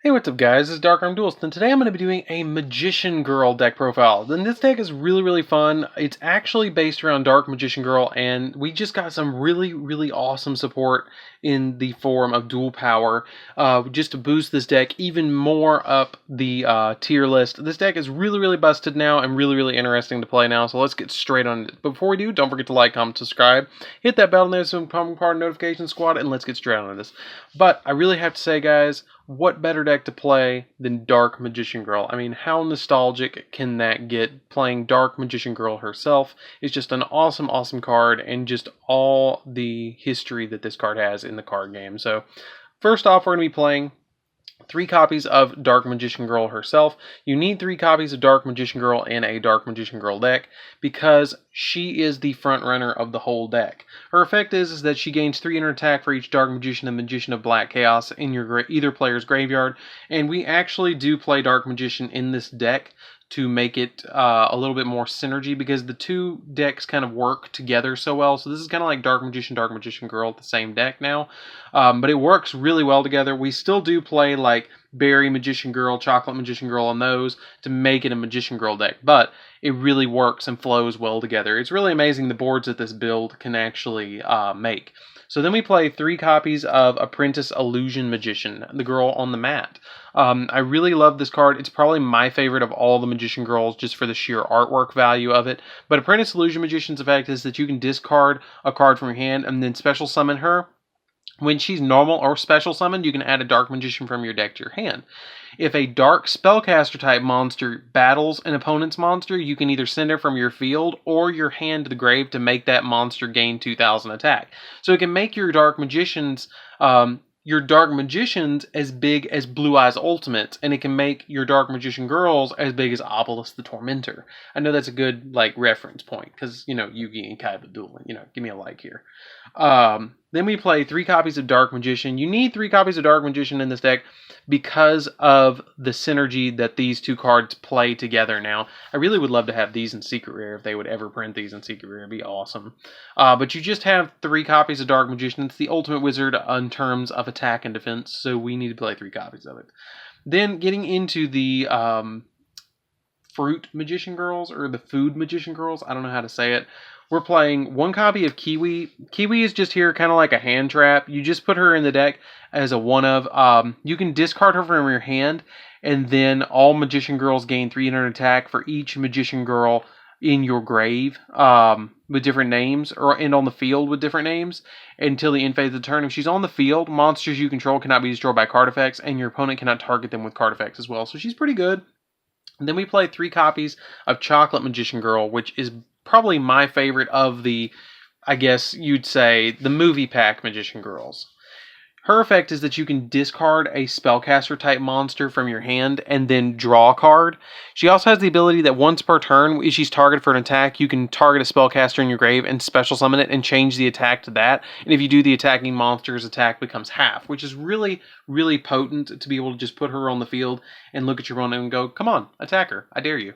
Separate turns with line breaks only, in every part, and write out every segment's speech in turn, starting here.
Hey, what's up guys, this is DarkArmedDuelist, and today I'm going to be doing a Magician Girl deck profile. And this deck is really fun. It's actually based around Dark Magician Girl, and we just got some really awesome support in the form of Dual Power, just to boost this deck even more up the tier list. This deck is really busted now and really interesting to play now, so let's get straight on it. Before we do, don't forget to like, comment, subscribe, hit that bell notification, become part of Notification Squad, and let's get straight on this. But I really have to say, guys, what better deck to play than Dark Magician Girl? I mean, how nostalgic can that get? Playing Dark Magician Girl herself is just an awesome card, and just all the history that this card has in the card game. So, first off, we're going to be playing 3 copies of Dark Magician Girl herself. You need 3 copies of Dark Magician Girl in a Dark Magician Girl deck because she is the front runner of the whole deck. Her effect is that she gains 300 attack for each Dark Magician and Magician of Black Chaos in your either player's graveyard. And we actually do play Dark Magician in this deck to make it a little bit more synergy, because the two decks kind of work together so well. So this is kind of like Dark Magician Girl at the same deck now. But it works really well together. We still do play like Berry Magician Girl, Chocolate Magician Girl on those to make it a Magician Girl deck. But it really works and flows well together. It's really amazing the boards that this build can actually make. So then we play 3 copies of Apprentice Illusion Magician, the girl on the mat. I really love this card. It's probably my favorite of all the Magician Girls just for the sheer artwork value of it. But Apprentice Illusion Magician's effect is that you can discard a card from your hand and then special summon her. When she's normal or special summoned, you can add a Dark Magician from your deck to your hand. If a Dark Spellcaster type monster battles an opponent's monster, you can either send her from your field or your hand to the grave to make that monster gain 2,000 attack. So it can make your Dark Magicians as big as Blue Eyes Ultimates, and it can make your Dark Magician Girls as big as Obelisk the Tormentor. I know that's a good reference point, because Yugi and Kaiba dueling. Give me a like here. Then we play 3 copies of Dark Magician. You need 3 copies of Dark Magician in this deck because of the synergy that these 2 cards play together now. I really would love to have these in Secret Rare if they would ever print these in Secret Rare. It'd be awesome. But you just have 3 copies of Dark Magician. It's the ultimate wizard in terms of attack and defense, so we need to play 3 copies of it. Then getting into the Fruit Magician Girls, or the Food Magician Girls, I don't know how to say it. We're playing 1 copy of Kiwi. Kiwi is just here kind of like a hand trap. You just put her in the deck as a one of. You can discard her from your hand, and then all Magician Girls gain 300 attack for each Magician Girl in your grave with different names, and on the field with different names until the end phase of the turn. If she's on the field, monsters you control cannot be destroyed by card effects, and your opponent cannot target them with card effects as well. So she's pretty good. And then we play 3 copies of Chocolate Magician Girl, which is probably my favorite of the, I guess you'd say, the movie pack Magician Girls. Her effect is that you can discard a spellcaster type monster from your hand and then draw a card. She also has the ability that once per turn, if she's targeted for an attack, you can target a spellcaster in your grave and special summon it and change the attack to that. And if you do, the attacking monster's attack becomes half, which is really potent to be able to just put her on the field and look at your opponent and go, come on, attack her, I dare you.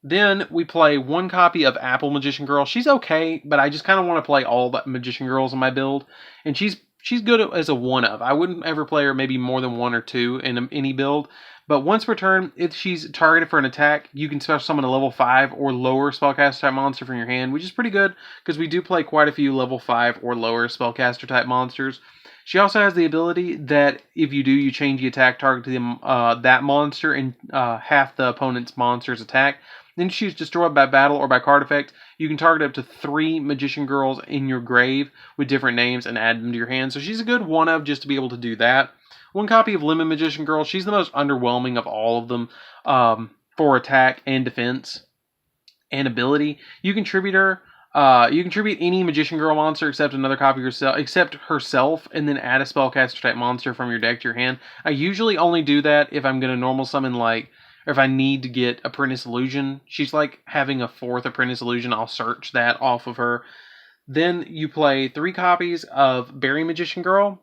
Then we play 1 copy of Apple Magician Girl. She's okay, but I just kind of want to play all the Magician Girls in my build. And she's good as a one of. I wouldn't ever play her maybe more than 1 or 2 in any build. But once per turn, if she's targeted for an attack, you can special summon a level 5 or lower spellcaster type monster from your hand, which is pretty good because we do play quite a few level 5 or lower spellcaster type monsters. She also has the ability that if you do, you change the attack target to that monster and half the opponent's monster's attack. Then she's destroyed by battle or by card effect. You can target up to 3 Magician Girls in your grave with different names and add them to your hand. So she's a good one of just to be able to do that. 1 copy of Lemon Magician Girl. She's the most underwhelming of all of them for attack and defense and ability. You contribute her. You contribute any Magician Girl monster except another copy except herself, and then add a spellcaster type monster from your deck to your hand. I usually only do that if I'm going to normal summon or if I need to get Apprentice Illusion. She's like having a 4th Apprentice Illusion. I'll search that off of her. Then you play 3 copies of Berry Magician Girl.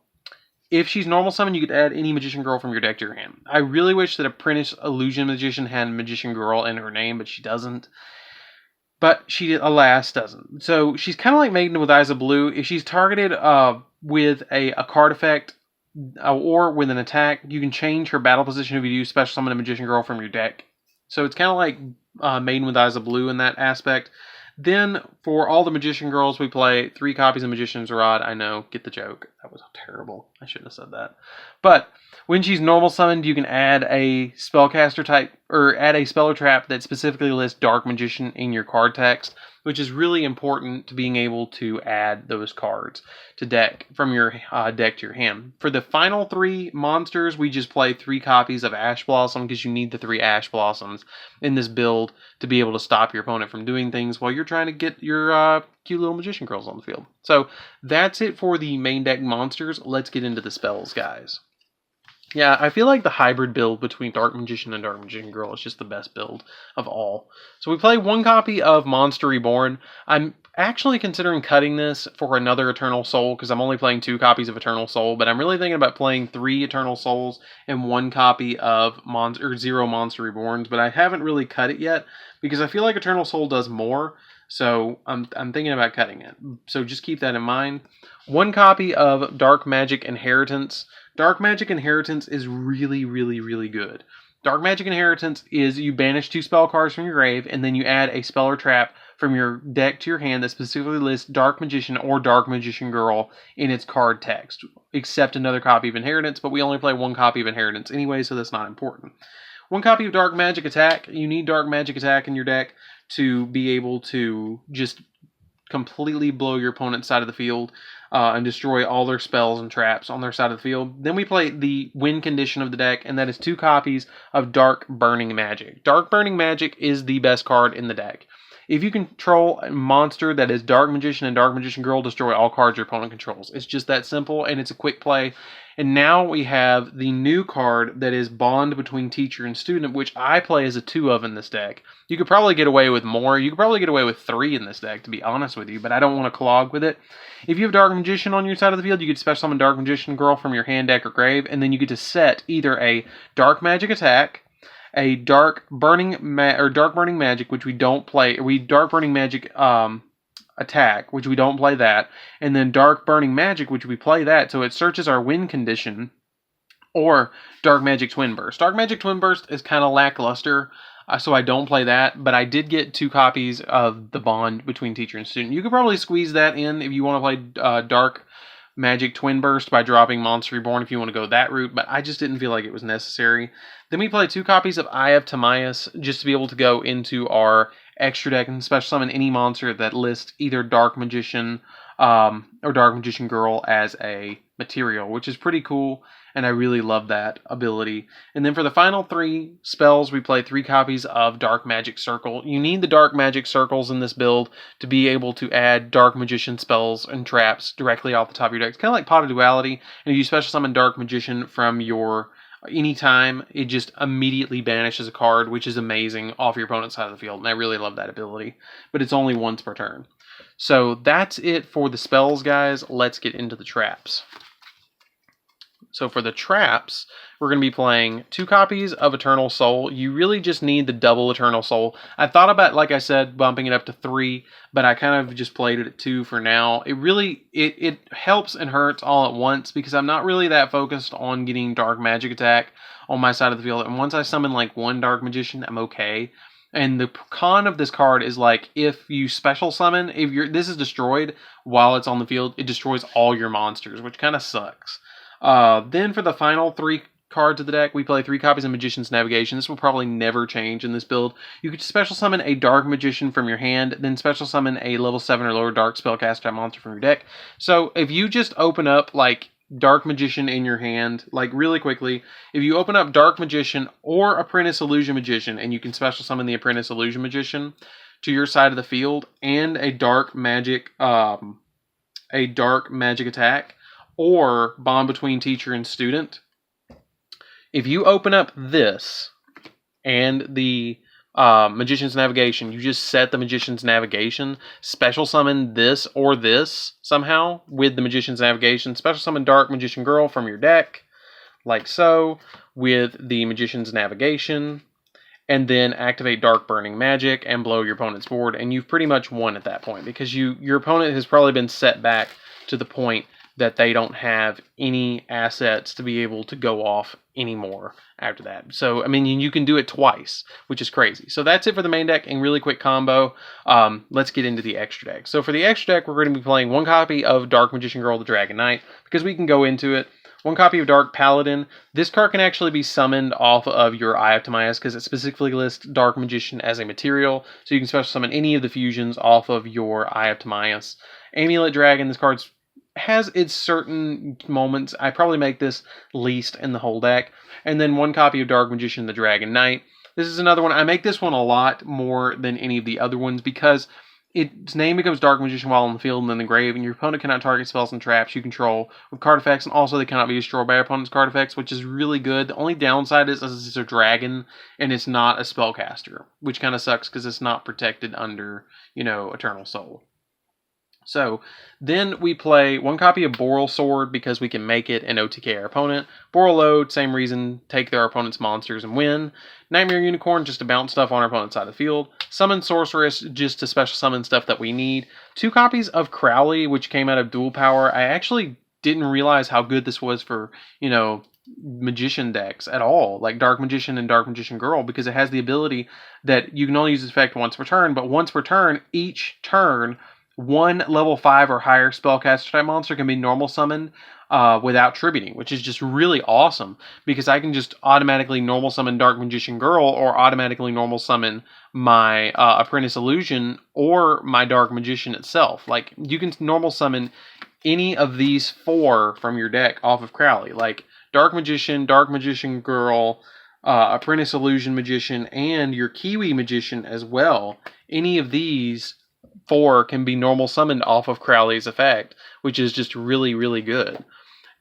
If she's normal summon, you could add any Magician Girl from your deck to your hand. I really wish that Apprentice Illusion Magician had Magician Girl in her name, but she doesn't. But she, alas, doesn't. So she's kind of like Maiden with Eyes of Blue. If she's targeted with a card effect or with an attack, you can change her battle position if you do special summon a Magician Girl from your deck. So it's kind of like Maiden with Eyes of Blue in that aspect. Then for all the Magician Girls, we play 3 copies of Magician's Rod. I know, get the joke. That was terrible. I shouldn't have said that. But when she's normal summoned, you can add a spellcaster type, or add a spell or trap that specifically lists Dark Magician in your card text, which is really important to being able to add those cards to deck from your deck to your hand. For the final 3 monsters, we just play 3 copies of Ash Blossom because you need the 3 Ash Blossoms in this build to be able to stop your opponent from doing things while you're trying to get your cute little Magician Girls on the field. So that's it for the main deck monsters. Let's get into the spells, guys. Yeah, I feel like the hybrid build between Dark Magician and Dark Magician Girl is just the best build of all. So we play 1 copy of Monster Reborn. I'm actually considering cutting this for another Eternal Soul because I'm only playing 2 copies of Eternal Soul, but I'm really thinking about playing 3 Eternal Souls and 1 copy of 0 Monster Reborns, but I haven't really cut it yet because I feel like Eternal Soul does more, so I'm thinking about cutting it. So just keep that in mind. 1 copy of Dark Magic Inheritance. Dark Magic Inheritance is really, really, really good. Dark Magic Inheritance is you banish 2 spell cards from your grave, and then you add a spell or trap from your deck to your hand that specifically lists Dark Magician or Dark Magician Girl in its card text, except another copy of Inheritance, but we only play 1 copy of Inheritance anyway, so that's not important. 1 copy of Dark Magic Attack. You need Dark Magic Attack in your deck to be able to just completely blow your opponent's side of the field and destroy all their spells and traps on their side of the field. Then we play the win condition of the deck, and that is 2 copies of Dark Burning Magic. Dark Burning Magic is the best card in the deck. If you control a monster that is Dark Magician and Dark Magician Girl, destroy all cards your opponent controls. It's just that simple, and it's a quick play. And now we have the new card that is Bond between Teacher and Student, which I play as a 2 of in this deck. You could probably get away with more. You could probably get away with 3 in this deck, to be honest with you, but I don't want to clog with it. If you have Dark Magician on your side of the field, you get special summon Dark Magician Girl from your hand, deck, or grave, and then you get to set either a Dark Magic Attack, a Dark Burning Magic, which we don't play, Dark Burning Magic Attack, which we don't play that, and then Dark Burning Magic, which we play that, so it searches our win condition, or Dark Magic Twin Burst. Dark Magic Twin Burst is kind of lackluster, so I don't play that, but I did get 2 copies of the Bond between Teacher and Student. You could probably squeeze that in if you want to play Dark Magic Twin Burst by dropping Monster Reborn if you want to go that route, but I just didn't feel like it was necessary. Then we play 2 copies of Eye of Timaeus just to be able to go into our extra deck and special summon any monster that lists either Dark Magician or Dark Magician Girl as a material, which is pretty cool, and I really love that ability. And then for the final 3 spells, we play 3 copies of Dark Magic Circle. You need the Dark Magic Circles in this build to be able to add Dark Magician spells and traps directly off the top of your deck. It's kind of like Pot of Duality, and if you special summon Dark Magician from your anytime, it just immediately banishes a card, which is amazing, off your opponent's side of the field, and I really love that ability, but it's only once per turn. So that's it for the spells, guys. Let's get into the traps. So for the traps, we're going to be playing 2 copies of Eternal Soul. You really just need the double Eternal Soul. I thought about, like I said, bumping it up to 3, but I kind of just played it at 2 for now. It really, it helps and hurts all at once because I'm not really that focused on getting Dark Magic Attack on my side of the field. And once I summon like 1 Dark Magician, I'm okay. And the con of this card is like if you special summon, if this is destroyed while it's on the field, it destroys all your monsters, which kind of sucks. Then for the final 3 cards of the deck, we play 3 copies of Magician's Navigation. This will probably never change in this build. You could special summon a Dark Magician from your hand, then special summon a level 7 or lower Dark Spellcaster type monster from your deck. So if you just open up like Dark Magician in your hand, like really quickly, if you open up Dark Magician or Apprentice Illusion Magician, and you can special summon the Apprentice Illusion Magician to your side of the field, and a Dark Magic Attack, or Bond between Teacher and Student. If you open up this and the Magician's Navigation, you just set the Magician's Navigation, special summon this or this somehow with the Magician's Navigation, special summon Dark Magician Girl from your deck, like so, with the Magician's Navigation, and then activate Dark Burning Magic and blow your opponent's board, and you've pretty much won at that point because your opponent has probably been set back to the point that they don't have any assets to be able to go off anymore after that. So, I mean, you can do it twice, which is crazy. So that's it for the main deck and really quick combo. Let's get into the extra deck. So for the extra deck, we're going to be playing one copy of Dark Magician Girl, the Dragon Knight, because we can go into it. One copy of Dark Paladin. This card can actually be summoned off of your Eye of Timaeus because it specifically lists Dark Magician as a material. So you can special summon any of the fusions off of your Eye of Timaeus. Amulet Dragon. This card has its certain moments. I probably make this least in the whole deck. And then one copy of Dark Magician, the Dragon Knight. This is another one. I make this one a lot more than any of the other ones because its name becomes Dark Magician while in the field and in the grave, and your opponent cannot target spells and traps you control with card effects, and also they cannot be destroyed by your opponent's card effects, which is really good. The only downside is it's a dragon, and it's not a spellcaster, which kind of sucks because it's not protected under, Eternal Soul. So then we play one copy of Boral Sword because we can make it and OTK our opponent. Boral Load, same reason, take their opponent's monsters and win. Nightmare Unicorn, just to bounce stuff on our opponent's side of the field. Summon Sorceress, just to special summon stuff that we need. 2 copies of Crowley, which came out of Dual Power. I actually didn't realize how good this was for, magician decks at all, like Dark Magician and Dark Magician Girl, because it has the ability that you can only use this effect once per turn, but once per turn, each turn, one level 5 or higher spellcaster type monster can be normal summoned without tributing, which is just really awesome because I can just automatically normal summon Dark Magician Girl or automatically normal summon my Apprentice Illusion or my Dark Magician itself. Like, you can normal summon any of these 4 from your deck off of Crowley, like Dark Magician Girl, Apprentice Illusion Magician, and your Kiwi Magician as well. Any of these 4 can be normal summoned off of Crowley's effect, which is just really, really good.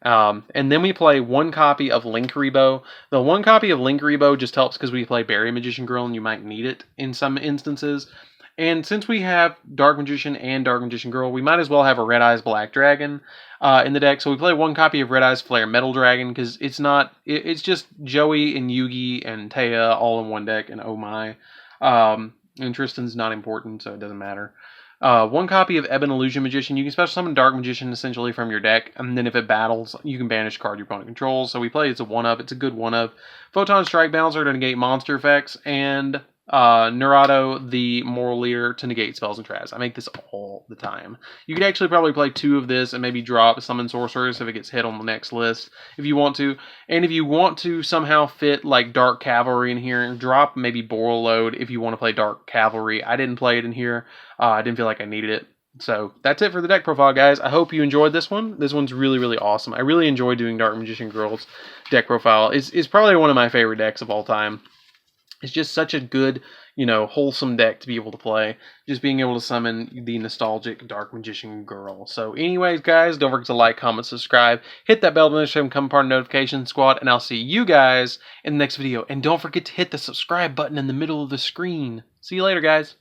And then we play one copy of Linkuriboh. The one copy of Linkuriboh just helps because we play Berry Magician Girl and you might need it in some instances. And since we have Dark Magician and Dark Magician Girl, we might as well have a Red Eyes Black Dragon in the deck. So we play one copy of Red Eyes Flare Metal Dragon because it's just Joey and Yugi and Taya all in one deck, and oh my. And Tristan's not important, so it doesn't matter. One copy of Ebon Illusion Magician. You can special summon Dark Magician essentially from your deck, and then if it battles, you can banish a card your opponent controls. So we play it's a 1-of. It's a good 1-of. Photon Strike Bouncer to negate monster effects, and Nerado, the Moral Leader, to negate spells and traps. I make this all the time. You could actually probably play 2 of this and maybe drop Summon Sorceress if it gets hit on the next list, if you want to. And if you want to somehow fit like Dark Cavalry in here, and drop maybe Boral Load if you want to play Dark Cavalry. I didn't play it in here. I didn't feel like I needed it. So that's it for the deck profile, guys. I hope you enjoyed this one. This one's really, really awesome. I really enjoy doing Dark Magician Girl's deck profile. It's probably one of my favorite decks of all time. It's just such a good, wholesome deck to be able to play. Just being able to summon the nostalgic Dark Magician Girl. So anyways, guys, don't forget to like, comment, subscribe. Hit that bell to become part of the notification squad. And I'll see you guys in the next video. And don't forget to hit the subscribe button in the middle of the screen. See you later, guys.